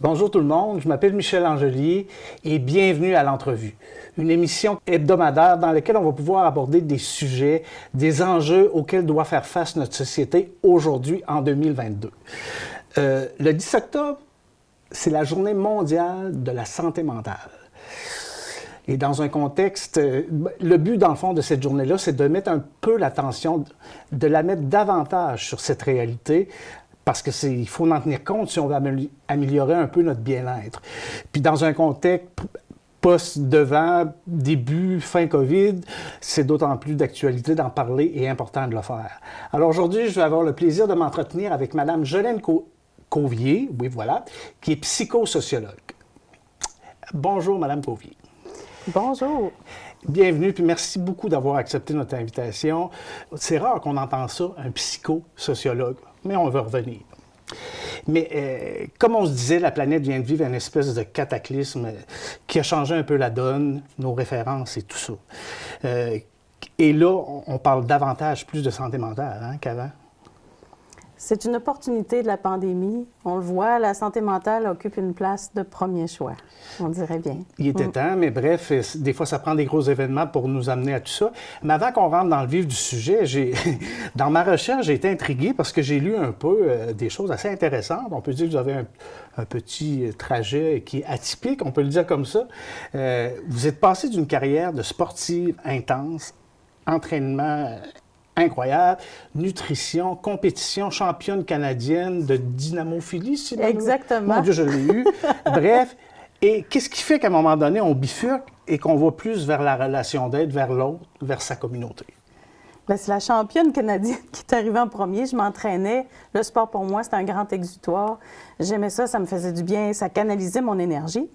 Bonjour tout le monde, je m'appelle Michel Angelier et bienvenue à l'entrevue, une émission hebdomadaire dans laquelle on va pouvoir aborder des sujets, des enjeux auxquels doit faire face notre société aujourd'hui en 2022. Le 10 octobre, c'est la journée mondiale de la santé mentale. Et dans un contexte, le but dans le fond de cette journée-là, c'est de mettre un peu l'attention, de la mettre davantage sur cette réalité, parce qu'il faut en tenir compte si on veut améliorer un peu notre bien-être. Puis dans un contexte post-devant, début, fin COVID, c'est d'autant plus d'actualité d'en parler et important de le faire. Alors aujourd'hui, je vais avoir le plaisir de m'entretenir avec Mme Jolène Cauvier, oui voilà, qui est psychosociologue. Bonjour Mme Cauvier. Bonjour. Bienvenue, puis merci beaucoup d'avoir accepté notre invitation. C'est rare qu'on entende ça, un psychosociologue, mais on va revenir. Mais comme on se disait, la planète vient de vivre une espèce de cataclysme qui a changé un peu la donne, nos références et tout ça. Et là, on parle davantage plus de santé mentale qu'avant. C'est une opportunité de la pandémie. On le voit, la santé mentale occupe une place de premier choix, on dirait bien. Il était temps, mais bref, des fois, ça prend des gros événements pour nous amener à tout ça. Mais avant qu'on rentre dans le vif du sujet, dans ma recherche, j'ai été intrigué parce que j'ai lu un peu des choses assez intéressantes. On peut dire que vous avez un petit trajet qui est atypique, on peut le dire comme ça. Vous êtes passé d'une carrière de sportive intense, entraînement incroyable, nutrition, compétition, championne canadienne de dynamophilie, si exactement. Mon Dieu, je l'ai eu. Bref, et qu'est-ce qui fait qu'à un moment donné, on bifurque et qu'on va plus vers la relation d'aide, vers l'autre, vers sa communauté? Bien, c'est la championne canadienne qui est arrivée en premier. Je m'entraînais. Le sport, pour moi, c'était un grand exutoire. J'aimais ça, ça me faisait du bien, ça canalisait mon énergie.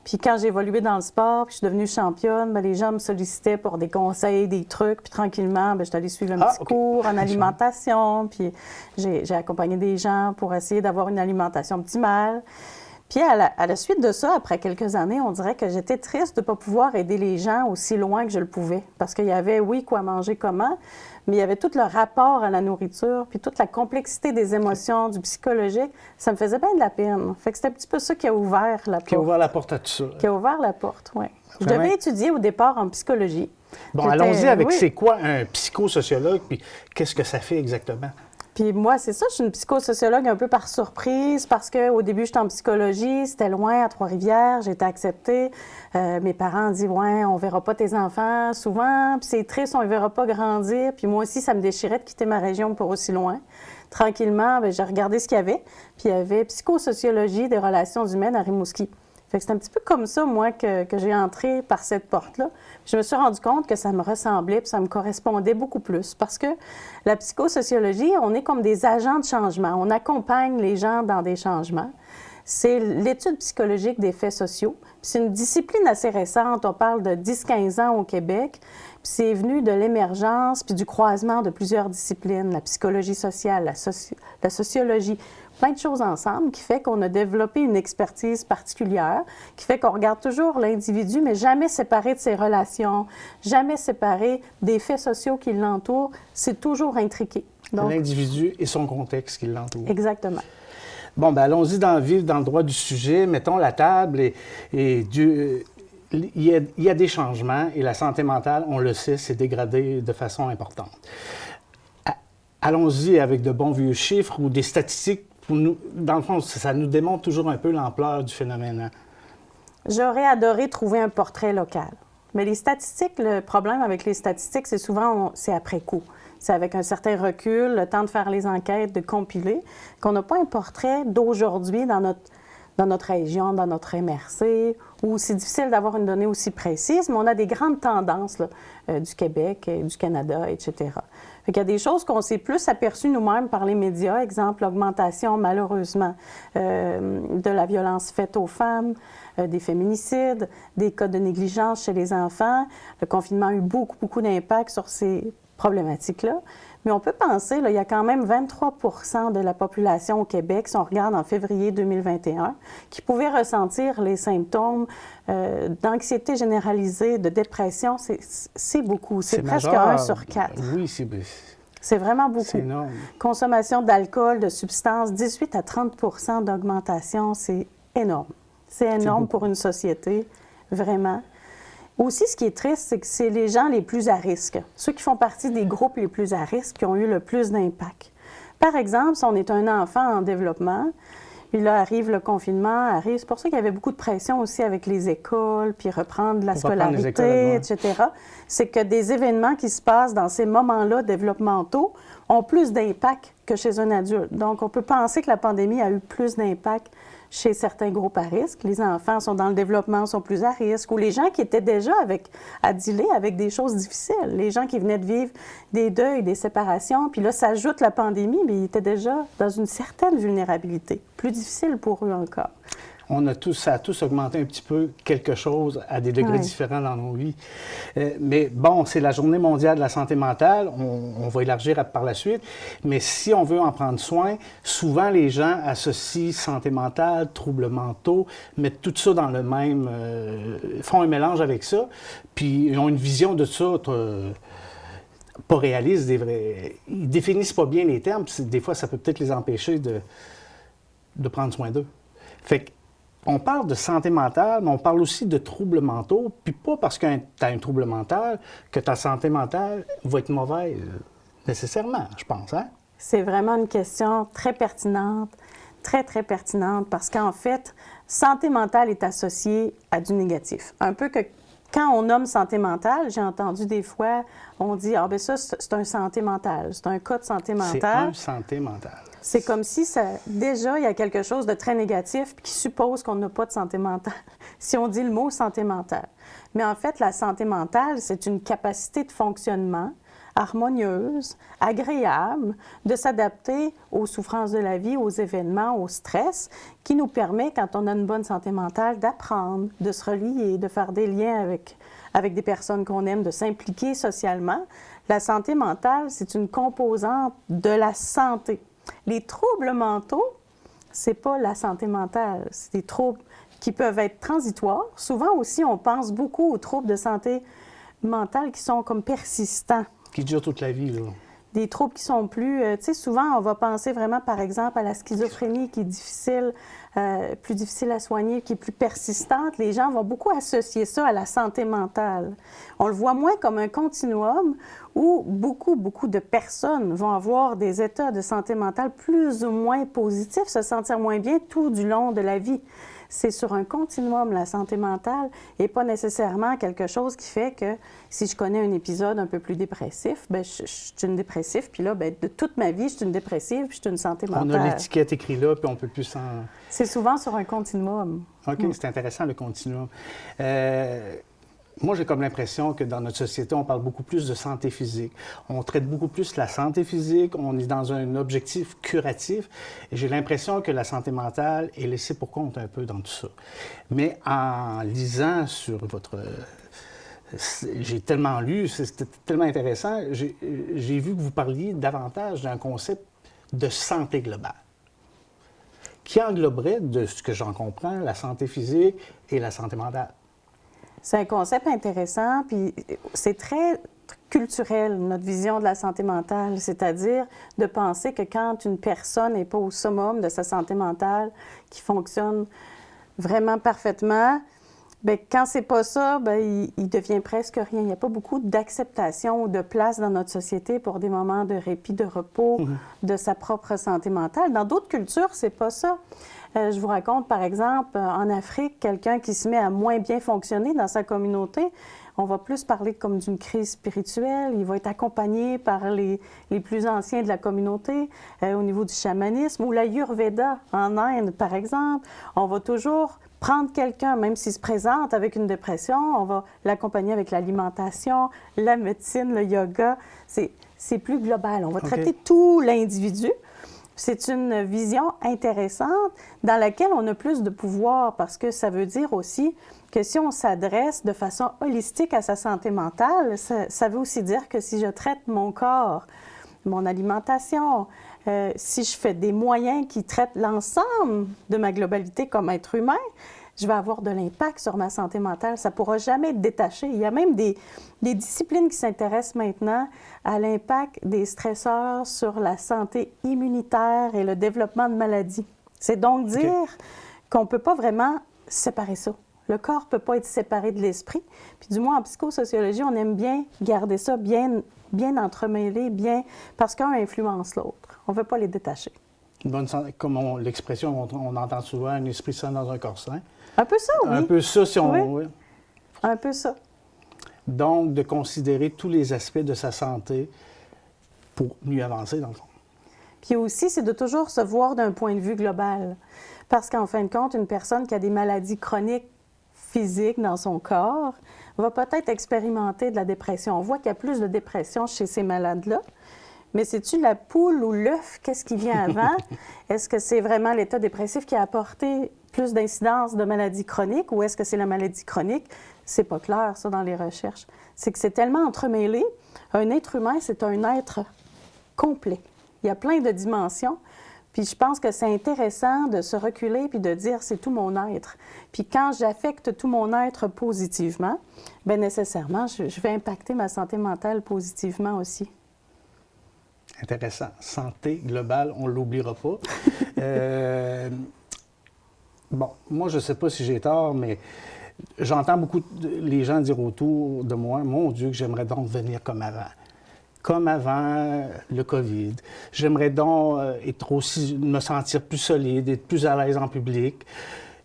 Puis quand j'ai évolué dans le sport, puis je suis devenue championne, bien, les gens me sollicitaient pour des conseils, des trucs. Puis tranquillement, bien, je suis allée suivre un petit cours en alimentation. Puis j'ai accompagné des gens pour essayer d'avoir une alimentation optimale. Puis à la suite de ça, après quelques années, on dirait que j'étais triste de ne pas pouvoir aider les gens aussi loin que je le pouvais. Parce qu'il y avait, oui, quoi manger, comment, mais il y avait tout le rapport à la nourriture, puis toute la complexité des émotions, du psychologique. Ça me faisait bien de la peine. Fait que c'était un petit peu ça qui a ouvert la porte. Qui a ouvert la porte à tout ça. Qui a ouvert la porte, oui. Je devais étudier au départ en psychologie. Bon, allons-y avec c'est quoi un psychosociologue, puis qu'est-ce que ça fait exactement? Puis moi, c'est ça, je suis une psychosociologue un peu par surprise parce qu'au début, j'étais en psychologie, c'était loin, à Trois-Rivières, j'ai été acceptée. Mes parents ont dit « Ouais, on verra pas tes enfants souvent, puis c'est triste, on ne verra pas grandir. » Puis moi aussi, ça me déchirait de quitter ma région pour aussi loin. Tranquillement, bien, j'ai regardé ce qu'il y avait, puis il y avait psychosociologie des relations humaines à Rimouski. Fait que c'est un petit peu comme ça, moi, que j'ai entré par cette porte-là. Je me suis rendu compte que ça me ressemblait puis ça me correspondait beaucoup plus. Parce que la psychosociologie, on est comme des agents de changement. On accompagne les gens dans des changements. C'est l'étude psychologique des faits sociaux. C'est une discipline assez récente. On parle de 10-15 ans au Québec. Puis c'est venu de l'émergence puis du croisement de plusieurs disciplines, la psychologie sociale, la sociologie, plein de choses ensemble qui fait qu'on a développé une expertise particulière, qui fait qu'on regarde toujours l'individu, mais jamais séparé de ses relations, jamais séparé des faits sociaux qui l'entourent. C'est toujours intriqué. L'individu et son contexte qui l'entoure. Exactement. Bon, bien, allons-y dans le droit du sujet. Mettons la table il y a des changements et la santé mentale, on le sait, s'est dégradée de façon importante. Allons-y avec de bons vieux chiffres ou des statistiques. Dans le fond, ça nous démontre toujours un peu l'ampleur du phénomène. J'aurais adoré trouver un portrait local. Mais les statistiques, le problème avec les statistiques, c'est souvent, c'est après coup. C'est avec un certain recul, le temps de faire les enquêtes, de compiler, qu'on n'a pas un portrait d'aujourd'hui dans notre région, dans notre MRC, où c'est difficile d'avoir une donnée aussi précise, mais on a des grandes tendances là, du Québec, du Canada, etc. Fait qu'il y a des choses qu'on s'est plus aperçues nous-mêmes par les médias, exemple l'augmentation, malheureusement, de la violence faite aux femmes, des féminicides, des cas de négligence chez les enfants. Le confinement a eu beaucoup d'impact sur ces problématiques-là. Mais on peut penser, là, il y a quand même 23 % de la population au Québec, si on regarde en février 2021, qui pouvaient ressentir les symptômes d'anxiété généralisée, de dépression. C'est beaucoup. C'est presque majeur. 1 sur 4. Oui, c'est vraiment beaucoup. C'est énorme. Consommation d'alcool, de substances, 18 à 30 % d'augmentation, c'est énorme. C'est énorme pour une société, vraiment. Aussi, ce qui est triste, c'est que c'est les gens les plus à risque. Ceux qui font partie des groupes les plus à risque qui ont eu le plus d'impact. Par exemple, si on est un enfant en développement, puis là arrive le confinement, c'est pour ça qu'il y avait beaucoup de pression aussi avec les écoles, puis reprendre la scolarité, etc. C'est que des événements qui se passent dans ces moments-là développementaux ont plus d'impact que chez un adulte. Donc, on peut penser que la pandémie a eu plus d'impact chez certains groupes à risque. Les enfants sont dans le développement, sont plus à risque, ou les gens qui étaient déjà à dealer avec des choses difficiles, les gens qui venaient de vivre des deuils, des séparations, puis là, s'ajoute la pandémie, mais ils étaient déjà dans une certaine vulnérabilité, plus difficile pour eux encore. Ça a tous augmenté un petit peu quelque chose à des degrés différents dans nos vies. Mais bon, c'est la Journée mondiale de la santé mentale. On va élargir par la suite. Mais si on veut en prendre soin, souvent les gens associent santé mentale, troubles mentaux, mettent tout ça dans le même... font un mélange avec ça. Puis ils ont une vision de ça pas réaliste. Ils définissent pas bien les termes. Puis des fois, ça peut peut-être les empêcher de prendre soin d'eux. Fait que on parle de santé mentale, mais on parle aussi de troubles mentaux, puis pas parce que tu as un trouble mental que ta santé mentale va être mauvaise, nécessairement, je pense, hein? C'est vraiment une question très pertinente, très, très pertinente, parce qu'en fait, santé mentale est associée à du négatif. Un peu que quand on nomme santé mentale, j'ai entendu des fois, on dit « Ah, bien ça, c'est un santé mentale, c'est un cas de santé mentale. » C'est un santé mentale. C'est comme si déjà, il y a quelque chose de très négatif qui suppose qu'on n'a pas de santé mentale, si on dit le mot santé mentale. Mais en fait, la santé mentale, c'est une capacité de fonctionnement harmonieuse, agréable, de s'adapter aux souffrances de la vie, aux événements, au stress, qui nous permet, quand on a une bonne santé mentale, d'apprendre, de se relier, de faire des liens avec des personnes qu'on aime, de s'impliquer socialement. La santé mentale, c'est une composante de la santé. Les troubles mentaux, c'est pas la santé mentale, c'est des troubles qui peuvent être transitoires. Souvent aussi, on pense beaucoup aux troubles de santé mentale qui sont comme persistants. Qui durent toute la vie, là. Des troubles qui sont plus... tu sais, souvent, on va penser vraiment, par exemple, à la schizophrénie qui est difficile, plus difficile à soigner, qui est plus persistante. Les gens vont beaucoup associer ça à la santé mentale. On le voit moins comme un continuum où beaucoup de personnes vont avoir des états de santé mentale plus ou moins positifs, se sentir moins bien tout du long de la vie. C'est sur un continuum, la santé mentale, et pas nécessairement quelque chose qui fait que si je connais un épisode un peu plus dépressif, bien, je suis une dépressive, puis là, bien, de toute ma vie, je suis une dépressive, puis je suis une santé mentale. On a l'étiquette écrite là, puis on peut plus s'en... C'est souvent sur un continuum. OK, c'est intéressant, le continuum. Moi, j'ai comme l'impression que dans notre société, on parle beaucoup plus de santé physique. On traite beaucoup plus la santé physique, on est dans un objectif curatif. Et j'ai l'impression que la santé mentale est laissée pour compte un peu dans tout ça. Mais en lisant sur votre... J'ai tellement lu, c'était tellement intéressant, j'ai vu que vous parliez davantage d'un concept de santé globale, qui engloberait, de ce que j'en comprends, la santé physique et la santé mentale. C'est un concept intéressant, puis c'est très culturel, notre vision de la santé mentale, c'est-à-dire de penser que quand une personne n'est pas au summum de sa santé mentale, qui fonctionne vraiment parfaitement, bien, quand c'est pas ça, bien, il devient presque rien. Il n'y a pas beaucoup d'acceptation ou de place dans notre société pour des moments de répit, de repos, de sa propre santé mentale. Dans d'autres cultures, c'est pas ça. Je vous raconte, par exemple, en Afrique, quelqu'un qui se met à moins bien fonctionner dans sa communauté, on va plus parler comme d'une crise spirituelle. Il va être accompagné par les plus anciens de la communauté au niveau du chamanisme ou l'Ayurveda en Inde, par exemple. On va toujours prendre quelqu'un, même s'il se présente avec une dépression, on va l'accompagner avec l'alimentation, la médecine, le yoga. C'est plus global. On va traiter tout l'individu. C'est une vision intéressante dans laquelle on a plus de pouvoir parce que ça veut dire aussi que si on s'adresse de façon holistique à sa santé mentale, ça veut aussi dire que si je traite mon corps, mon alimentation, si je fais des moyens qui traitent l'ensemble de ma globalité comme être humain, je vais avoir de l'impact sur ma santé mentale. Ça ne pourra jamais être détaché. Il y a même des disciplines qui s'intéressent maintenant à l'impact des stresseurs sur la santé immunitaire et le développement de maladies. C'est donc dire qu'on ne peut pas vraiment séparer ça. Le corps ne peut pas être séparé de l'esprit. Puis du moins, en psychosociologie, on aime bien garder ça bien entremêlé, parce qu'un influence l'autre. On ne veut pas les détacher. Comme l'expression, on entend souvent, un esprit sain dans un corps sain. Un peu ça, oui. Un peu ça, si on... Oui. Oui. Un peu ça. Donc, de considérer tous les aspects de sa santé pour mieux avancer, dans le fond. Puis aussi, c'est de toujours se voir d'un point de vue global. Parce qu'en fin de compte, une personne qui a des maladies chroniques physiques dans son corps va peut-être expérimenter de la dépression. On voit qu'il y a plus de dépression chez ces malades-là. Mais c'est-tu la poule ou l'œuf? Qu'est-ce qui vient avant? Est-ce que c'est vraiment l'état dépressif qui a apporté plus d'incidence de maladies chroniques ou est-ce que c'est la maladie chronique? C'est pas clair, ça, dans les recherches. C'est que c'est tellement entremêlé. Un être humain, c'est un être complet. Il y a plein de dimensions. Puis je pense que c'est intéressant de se reculer puis de dire c'est tout mon être. Puis quand j'affecte tout mon être positivement, bien nécessairement, je vais impacter ma santé mentale positivement aussi. Intéressant. Santé globale, on ne l'oubliera pas. Bon, moi, je ne sais pas si j'ai tort, mais j'entends beaucoup les gens dire autour de moi, « Mon Dieu, que j'aimerais donc venir comme avant. » Comme avant le COVID. J'aimerais donc me sentir plus solide, être plus à l'aise en public.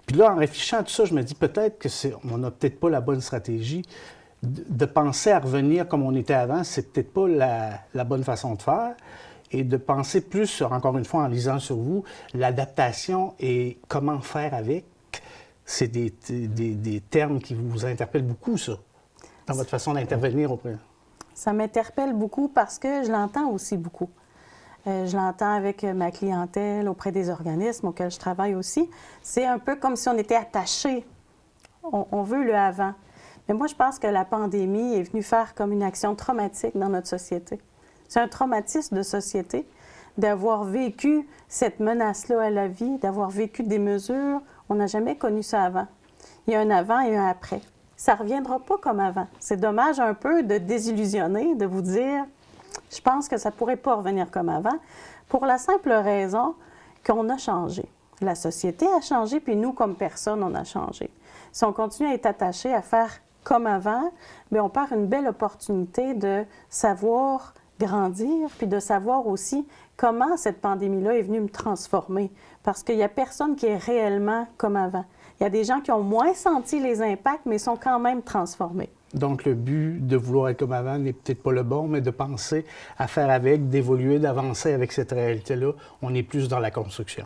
Puis là, en réfléchissant à tout ça, je me dis peut-être qu'on n'a peut-être pas la bonne stratégie. De penser à revenir comme on était avant, c'est peut-être pas la bonne façon de faire. Et de penser plus sur, encore une fois, en lisant sur vous, l'adaptation et comment faire avec. C'est des termes qui vous interpellent beaucoup, ça, dans votre façon d'intervenir auprès. Ça m'interpelle beaucoup parce que je l'entends aussi beaucoup. Je l'entends avec ma clientèle, auprès des organismes auxquels je travaille aussi. C'est un peu comme si on était attaché. On veut le avant. Mais moi, je pense que la pandémie est venue faire comme une action traumatique dans notre société. C'est un traumatisme de société d'avoir vécu cette menace-là à la vie, d'avoir vécu des mesures. On n'a jamais connu ça avant. Il y a un avant et un après. Ça ne reviendra pas comme avant. C'est dommage un peu de désillusionner, de vous dire, je pense que ça ne pourrait pas revenir comme avant, pour la simple raison qu'on a changé. La société a changé, puis nous, comme personne, on a changé. Si on continue à être attaché à faire comme avant, bien, on perd une belle opportunité de savoir grandir, puis de savoir aussi comment cette pandémie-là est venue me transformer. Parce qu'il n'y a personne qui est réellement comme avant. Il y a des gens qui ont moins senti les impacts, mais sont quand même transformés. Donc, le but de vouloir être comme avant n'est peut-être pas le bon, mais de penser à faire avec, d'évoluer, d'avancer avec cette réalité-là, on est plus dans la construction.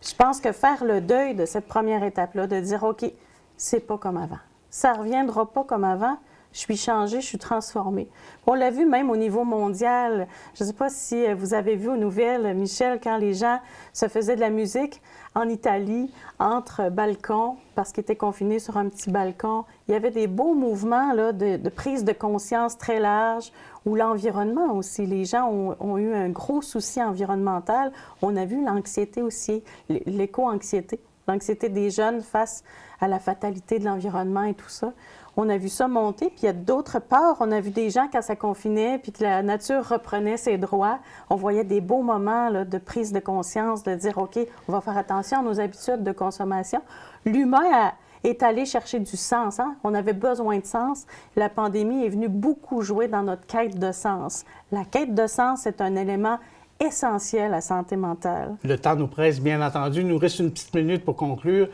Je pense que faire le deuil de cette première étape-là, de dire, OK, c'est pas comme avant. Ça ne reviendra pas comme avant. Je suis changée, je suis transformée. On l'a vu même au niveau mondial. Je ne sais pas si vous avez vu aux nouvelles, Michel, quand les gens se faisaient de la musique en Italie, entre balcons, parce qu'ils étaient confinés sur un petit balcon. Il y avait des beaux mouvements là, de prise de conscience très large, ou l'environnement aussi. Les gens ont eu un gros souci environnemental. On a vu l'anxiété aussi, l'éco-anxiété, l'anxiété des jeunes face à la fatalité de l'environnement et tout ça. On a vu ça monter, puis il y a d'autre part, on a vu des gens quand ça confinait, puis que la nature reprenait ses droits. On voyait des beaux moments là, de prise de conscience, de dire, OK, on va faire attention à nos habitudes de consommation. L'humain est allé chercher du sens. Hein? On avait besoin de sens. La pandémie est venue beaucoup jouer dans notre quête de sens. La quête de sens est un élément essentiel à la santé mentale. Le temps nous presse, bien entendu. Il nous reste une petite minute pour conclure.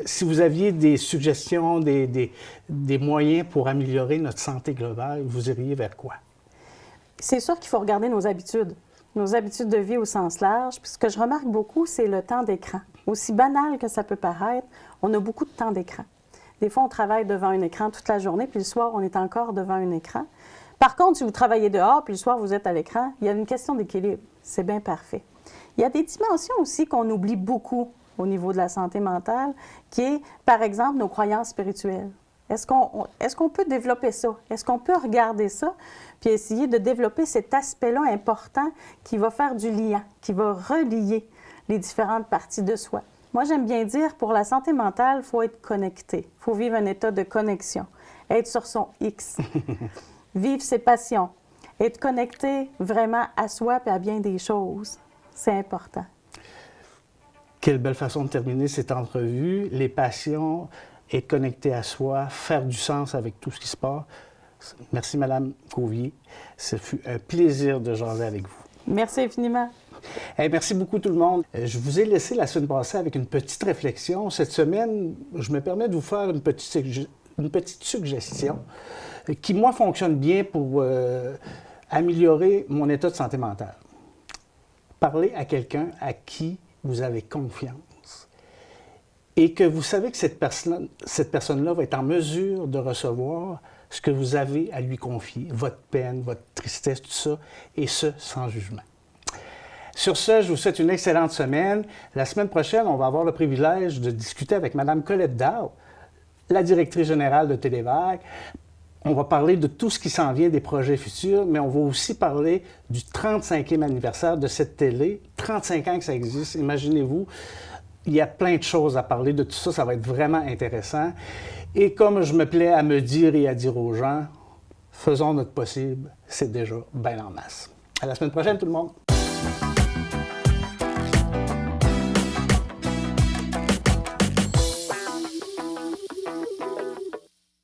Si vous aviez des suggestions, des moyens pour améliorer notre santé globale, vous iriez vers quoi? C'est sûr qu'il faut regarder nos habitudes de vie au sens large. Puis ce que je remarque beaucoup, c'est le temps d'écran. Aussi banal que ça peut paraître, on a beaucoup de temps d'écran. Des fois, on travaille devant un écran toute la journée, puis le soir, on est encore devant un écran. Par contre, si vous travaillez dehors, puis le soir, vous êtes à l'écran, il y a une question d'équilibre. C'est bien parfait. Il y a des dimensions aussi qu'on oublie beaucoup au niveau de la santé mentale, qui est, par exemple, nos croyances spirituelles. Est-ce qu'on peut développer ça? Est-ce qu'on peut regarder ça, puis essayer de développer cet aspect-là important qui va faire du lien, qui va relier les différentes parties de soi? Moi, j'aime bien dire, pour la santé mentale, il faut être connecté. Il faut vivre un état de connexion, être sur son X. Vivre ses passions, être connecté vraiment à soi et à bien des choses. C'est important. Quelle belle façon de terminer cette entrevue. Les passions, être connecté à soi, faire du sens avec tout ce qui se passe. Merci, Madame Cauvier. Ce fut un plaisir de jaser avec vous. Merci infiniment. Hey, merci beaucoup tout le monde. Je vous ai laissé la semaine passée avec une petite réflexion. Cette semaine, je me permets de vous faire une petite suggestion qui, moi, fonctionne bien pour améliorer mon état de santé mentale. Parlez à quelqu'un à qui vous avez confiance et que vous savez que cette personne-là va être en mesure de recevoir ce que vous avez à lui confier, votre peine, votre tristesse, tout ça, et ce, sans jugement. Sur ce, je vous souhaite une excellente semaine. La semaine prochaine, on va avoir le privilège de discuter avec Mme Colette Daou, la directrice générale de Télévague. On va parler de tout ce qui s'en vient des projets futurs, mais on va aussi parler du 35e anniversaire de cette télé. 35 ans que ça existe, imaginez-vous. Il y a plein de choses à parler de tout ça, ça va être vraiment intéressant. Et comme je me plais à me dire et à dire aux gens, faisons notre possible, c'est déjà bien en masse. À la semaine prochaine tout le monde!